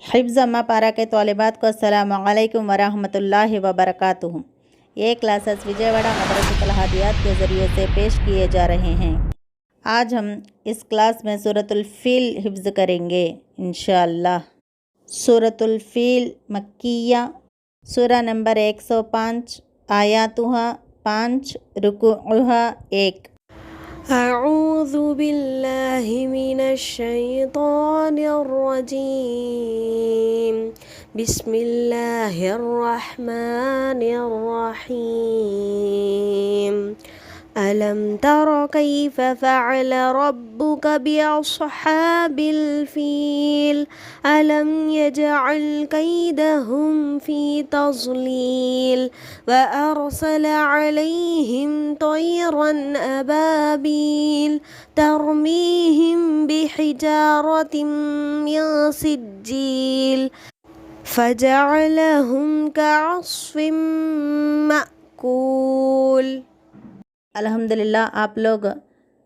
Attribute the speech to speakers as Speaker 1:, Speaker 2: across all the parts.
Speaker 1: हिफ्ज़ अम्मा पारा के तौलिबात को अस्सलामु अलैकुम वरहमतुल्लाहि वबरकातुहू। ये क्लासेस विजयवाड़ा मदरसतुल हादियात के ज़रिए से पेश किए जा रहे हैं। आज हम इस क्लास में सूरतुल फ़ील हिफ्ज़ करेंगे इंशाअल्लाह। सूरतुल फ़ील मक्किया, सूरा नंबर 105, आयातुहा 5, रुकुअहा 1।
Speaker 2: अऊज़ु बिल्लाहि मिनश शैतानिर रजीम। बिस्मिल्लाहिर रहमानिर रहीम। अलम तर कैफ फ़अल रब्बुक बिअस्हाबिल फ़ील अलम यजअल कैदहुम फ़ी तज़लील व अरसल अलैहिम तयरन अबाबील तरमीहिम बिहिजारतिम मिन सिज्जील फजअलहुम कअस्फ़िम मअकूल।
Speaker 1: अल्हम्दुलिल्लाह, आप लोग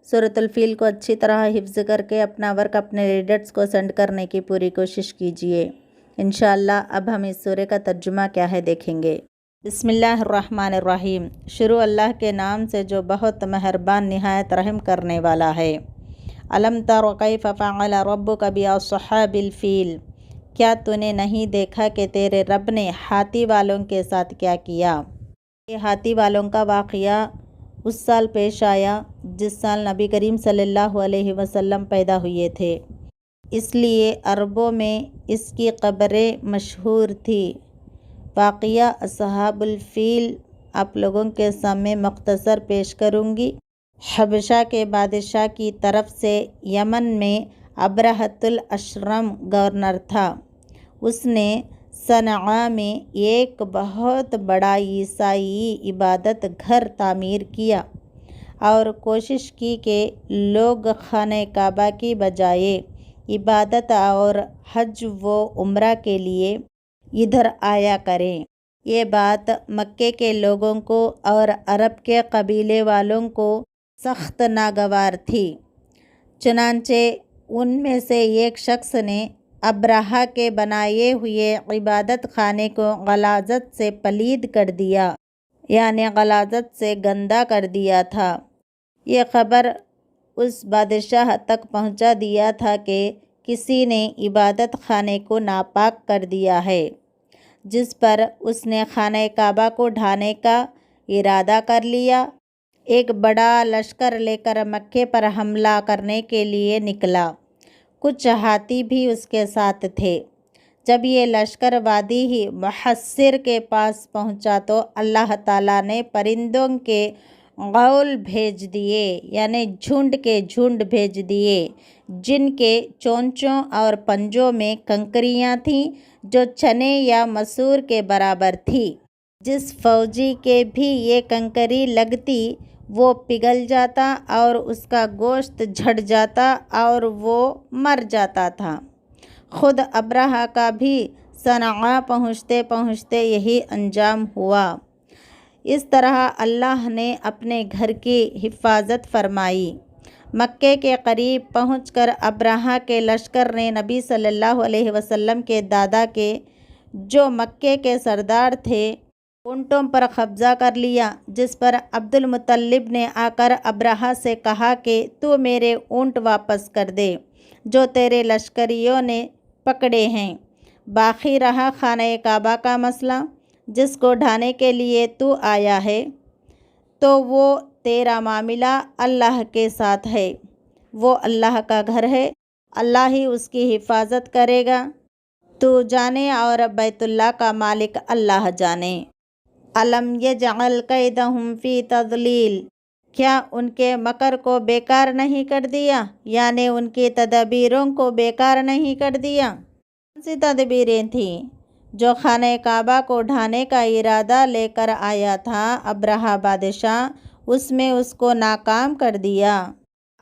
Speaker 1: सूरतुल फ़ील को अच्छी तरह हिफ्ज़ करके अपना वर्क अपने रीडर्स को सेंड करने की पूरी कोशिश कीजिए। इंशाअल्लाह अब हम इस सूरे का तर्जुमा क्या है देखेंगे। बिस्मिल्लाहिर्रहमानिर्रहीम। शुरू अल्लाह के नाम से जो बहुत मेहरबान निहायत रहम करने वाला है। अलम तर कैफ़ फ़अल रब्बुक बिअस्हाबिल फ़ील। क्या तूने नहीं देखा कि तेरे रब ने हाथी वालों के साथ क्या किया। ये हाथी वालों का वाक़या उस साल पेश आया जिस साल नबी करीम सल्लल्लाहु अलैहि वसल्लम पैदा हुए थे, इसलिए अरबों में इसकी क़ब्रें मशहूर थी। वाक़या अस्हाबुल फ़ील आप लोगों के सामने मुख्तसर पेश करूँगी। हबशा के बादशाह की तरफ से यमन में अबरहतुल अशरम गवर्नर था। उसने सनआ में एक बहुत बड़ा ईसाई इबादत घर तामीर किया और कोशिश की कि लोग खाने काबा की बजाय इबादत और हज व उम्रा के लिए इधर आया करें। ये बात मक्के के लोगों को और अरब के कबीले वालों को सख्त नागवार थी। चुनांचे उनमें से एक शख्स ने अब्राहा के बनाए हुए इबादत खाने को गलाजत से पलीद कर दिया, यानी गलाजत से गंदा कर दिया था। ये ख़बर उस बादशाह तक पहुंचा दिया था कि किसी ने इबादत खाने को नापाक कर दिया है, जिस पर उसने खाने काबा को ढाने का इरादा कर लिया। एक बड़ा लश्कर लेकर मक्के पर हमला करने के लिए निकला। कुछ हाथी भी उसके साथ थे। जब ये लश्कर वादी ही मुहस्सिर के पास पहुंचा तो अल्लाह ताला ने परिंदों के गौल भेज दिए, यानी झुंड के झुंड भेज दिए, जिनके चोंचों और पंजों में कंकरियां थीं जो चने या मसूर के बराबर थी। जिस फौजी के भी ये कंकरी लगती वो पिघल जाता और उसका गोश्त झड़ जाता और वो मर जाता था। खुद अब्राहा का भी सनआ पहुँचते पहुँचते यही अंजाम हुआ। इस तरह अल्लाह ने अपने घर की हिफाजत फरमाई। मक्के के करीब पहुंचकर अब्राहा के लश्कर ने नबी सल्लल्लाहु अलैहि वसल्लम के दादा के, जो मक्के के सरदार थे, ऊँटों पर कब्ज़ा कर लिया, जिस पर अब्दुल मुत्तलिब ने आकर अब्राहा से कहा कि तू मेरे ऊँट वापस कर दे जो तेरे लश्करियों ने पकड़े हैं। बाकी रहा खाने काबा का मसला, जिसको ढाने के लिए तू आया है, तो वो तेरा मामला अल्लाह के साथ है। वो अल्लाह का घर है, अल्लाह ही उसकी हिफाजत करेगा। तू जाने और बैतुल्लाह का मालिक अल्लाह जाने। अलम यजअल कैदहुम फ़ी तज़लील। क्या उनके मकर को बेकार नहीं कर दिया, यानी उनकी तदबीरों को बेकार नहीं कर दिया। कौन सी तदबीरें थीं? जो खाने काबा को ढाने का इरादा लेकर आया था अब्राहा बादशाह, उसमें उसको नाकाम कर दिया।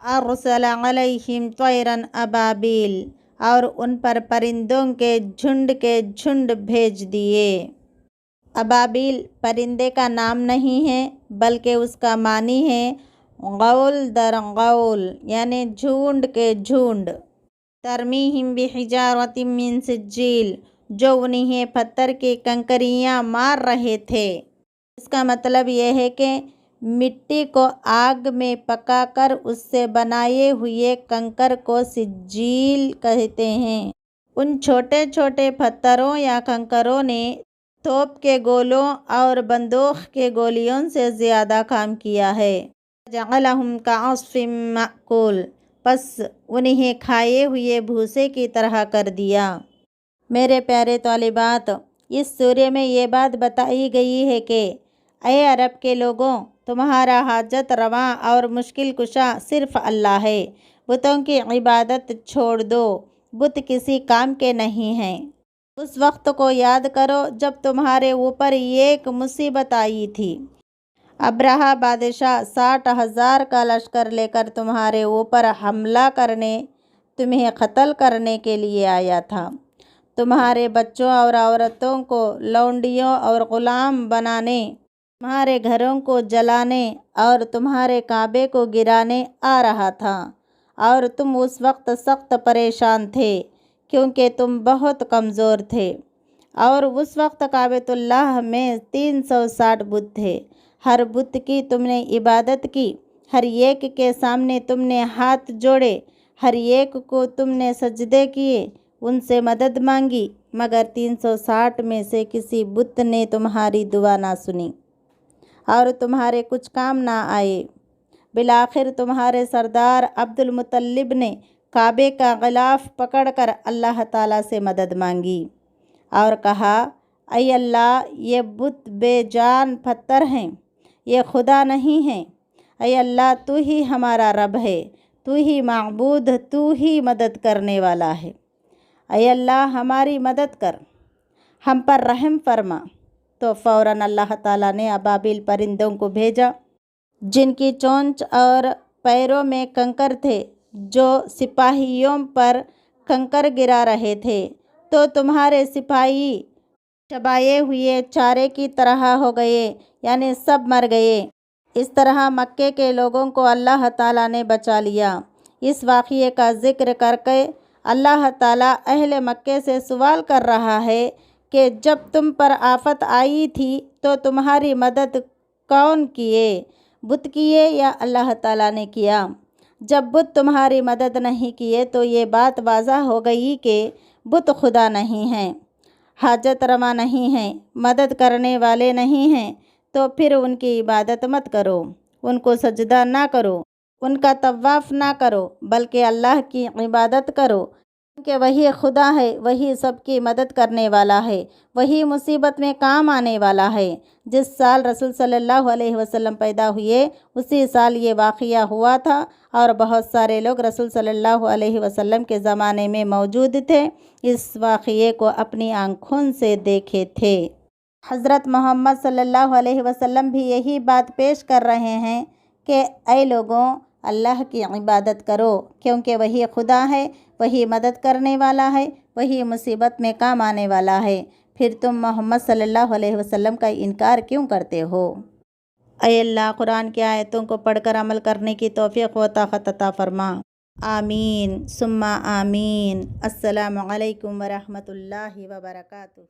Speaker 1: अरसल अलैहिम तयरन अबाबील, और उन पर परिंदों के झुंड भेज दिए। अबाबील परिंदे का नाम नहीं है, बल्कि उसका मानी है गौल दर गौल, यानी झुंड के झुंड। तरमीहिम बिहिजारतिम मिन सिज्जील, जो उन्हें पत्थर की कंकरियाँ मार रहे थे। इसका मतलब यह है कि मिट्टी को आग में पकाकर उससे बनाए हुए कंकर को सिज्जील कहते हैं। उन छोटे छोटे पत्थरों या कंकरों ने तोप के गोलों और बंदूक के गोलियों से ज़्यादा काम किया है। जअलहुम कअस्फिम मअकूल, बस उन्हें खाए हुए भूसे की तरह कर दिया। मेरे प्यारे तालिबात, इस सूरे में ये बात बताई गई है कि ऐ अरब के लोगों, तुम्हारा हाजत रवा और मुश्किल कुशा सिर्फ अल्लाह है। बुतों की इबादत छोड़ दो, बुत किसी काम के नहीं हैं। उस वक्त को याद करो जब तुम्हारे ऊपर एक मुसीबत आई थी। अब्राहा बादशाह 60,000 का लश्कर लेकर तुम्हारे ऊपर हमला करने, तुम्हें कत्ल करने के लिए आया था। तुम्हारे बच्चों और औरतों को लौंडियों और ग़ुलाम बनाने, तुम्हारे घरों को जलाने और तुम्हारे काबे को गिराने आ रहा था। और तुम उस वक्त सख्त परेशान थे क्योंकि तुम बहुत कमज़ोर थे। और उस वक्त काबेतुल्लाह में 360 बुत थे। हर बुत की तुमने इबादत की, हर एक के सामने तुमने हाथ जोड़े, हर एक को तुमने सजदे किए, उनसे मदद मांगी, मगर 360 में से किसी बुत ने तुम्हारी दुआ ना सुनी और तुम्हारे कुछ काम ना आए। बिलाखिर तुम्हारे सरदार अब्दुल मुत्तलिब ने काबे का गिलाफ पकड़कर अल्लाह ताला से मदद मांगी और कहा, ऐ अल्लाह, ये बुत बेजान पत्थर हैं, ये खुदा नहीं हैं। ऐ अल्लाह, तू ही हमारा रब है, तू ही माबूद, तू ही मदद करने वाला है। ऐ अल्लाह, हमारी मदद कर, हम पर रहम फरमा। तो फ़ौरन अल्लाह ताला ने अबाबिल परिंदों को भेजा जिनकी चोंच और पैरों में कंकर थे, जो सिपाहियों पर कंकर गिरा रहे थे। तो तुम्हारे सिपाही चबाए हुए चारे की तरह हो गए, यानी सब मर गए। इस तरह मक्के के लोगों को अल्लाह ताला ने बचा लिया। इस वाक़ये का ज़िक्र करके अल्लाह ताला अहले मक्के से सवाल कर रहा है कि जब तुम पर आफत आई थी तो तुम्हारी मदद कौन किए, बुत किए या अल्लाह ताला ने किया? जब बुत तुम्हारी मदद नहीं किए तो ये बात वाज़ह हो गई कि बुत खुदा नहीं हैं, हाजत रवा नहीं हैं, मदद करने वाले नहीं हैं। तो फिर उनकी इबादत मत करो, उनको सजदा ना करो, उनका तवाफ़ ना करो, बल्कि अल्लाह की इबादत करो, कि वही खुदा है, वही सबकी मदद करने वाला है, वही मुसीबत में काम आने वाला है। जिस साल रसूल सल्लल्लाहु अलैहि वसल्लम पैदा हुए उसी साल ये वाक़या हुआ था और बहुत सारे लोग रसूल सल्लल्लाहु अलैहि वसल्लम के ज़माने में मौजूद थे, इस वाक़ये को अपनी आँखों से देखे थे। हज़रत मोहम्मद सल्लल्लाहु अलैहि वसल्लम भी यही बात पेश कर रहे हैं कि ऐ लोगों, अल्लाह की इबादत करो, क्योंकि वही खुदा है, वही मदद करने वाला है, वही मुसीबत में काम आने वाला है। फिर तुम मोहम्मद सल्लल्लाहु अलैहि वसल्लम का इनकार क्यों करते हो? ऐ अल्लाह, कुरान की आयतों को पढ़कर अमल करने की तौफीक व ताक़त अता फरमा। आमीन सुम्मा आमीन। अस्सलामु अलैकुम व रहमतुल्लाहि व बरकातुहू।